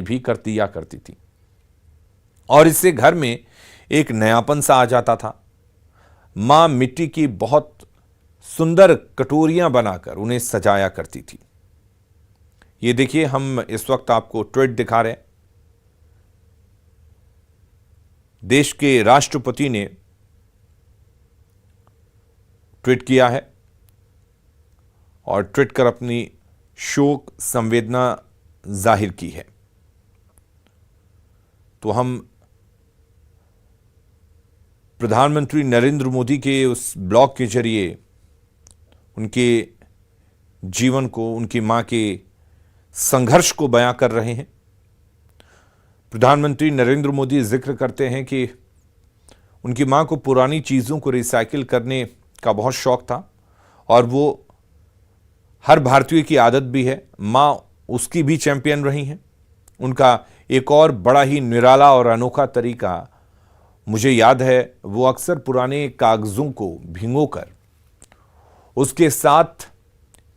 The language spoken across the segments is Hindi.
भी कर दिया करती थी और इससे घर में एक नयापन सा आ जाता था। मां मिट्टी की बहुत सुंदर कटोरियां बनाकर उन्हें सजाया करती थी। ये देखिए, हम इस वक्त आपको ट्वीट दिखा रहे हैं। देश के राष्ट्रपति ने ट्वीट किया है और ट्वीट कर अपनी शोक संवेदना जाहिर की है। तो हम प्रधानमंत्री नरेंद्र मोदी के उस ब्लॉग के जरिए उनके जीवन को, उनकी मां के संघर्ष को बयां कर रहे हैं। प्रधानमंत्री नरेंद्र मोदी जिक्र करते हैं कि उनकी मां को पुरानी चीजों को रिसाइकिल करने का बहुत शौक था और वो हर भारतीय की आदत भी है। मां उसकी भी चैंपियन रही हैं। उनका एक और बड़ा ही निराला और अनोखा तरीका मुझे याद है, वो अक्सर पुराने कागजों को भिगोकर उसके साथ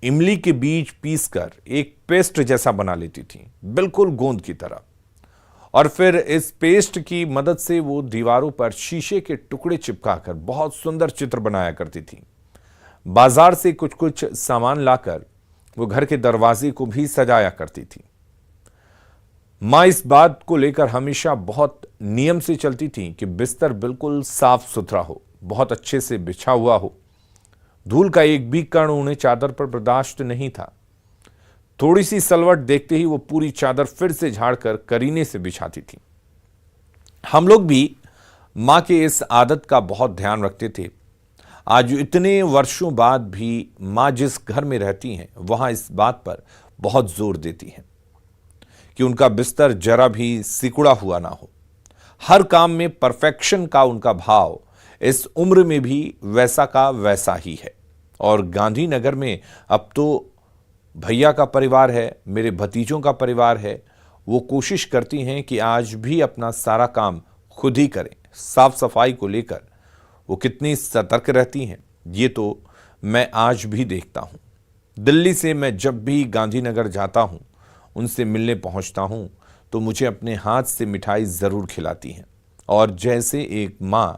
इमली के बीज पीसकर एक पेस्ट जैसा बना लेती थी, बिल्कुल गोंद की तरह। और फिर इस पेस्ट की मदद से वो दीवारों पर शीशे के टुकड़े चिपकाकर बहुत सुंदर चित्र बनाया करती थी। बाजार से कुछ कुछ सामान लाकर वो घर के दरवाजे को भी सजाया करती थी। मां इस बात को लेकर हमेशा बहुत नियम से चलती थी कि बिस्तर बिल्कुल साफ सुथरा हो, बहुत अच्छे से बिछा हुआ हो। धूल का एक भी कण उन्हें चादर पर बर्दाश्त नहीं था। थोड़ी सी सलवट देखते ही वो पूरी चादर फिर से झाड़कर करीने से बिछाती थी। हम लोग भी मां के इस आदत का बहुत ध्यान रखते थे। आज इतने वर्षों बाद भी मां जिस घर में रहती हैं वहां इस बात पर बहुत जोर देती हैं कि उनका बिस्तर जरा भी सिकुड़ा हुआ ना हो। हर काम में परफेक्शन का उनका भाव इस उम्र में भी वैसा का वैसा ही है। और गांधीनगर में अब तो भैया का परिवार है, मेरे भतीजों का परिवार है। वो कोशिश करती हैं कि आज भी अपना सारा काम खुद ही करें। साफ सफाई को लेकर वो कितनी सतर्क रहती हैं, ये तो मैं आज भी देखता हूं। दिल्ली से मैं जब भी गांधीनगर जाता हूं, उनसे मिलने पहुंचता हूं, तो मुझे अपने हाथ से मिठाई जरूर खिलाती हैं। और जैसे एक मां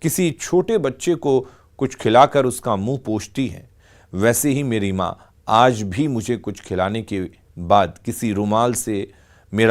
किसी छोटे बच्चे को कुछ खिलाकर उसका मुंह पोंछती है, वैसे ही मेरी मां आज भी मुझे कुछ खिलाने के बाद किसी रुमाल से मेरा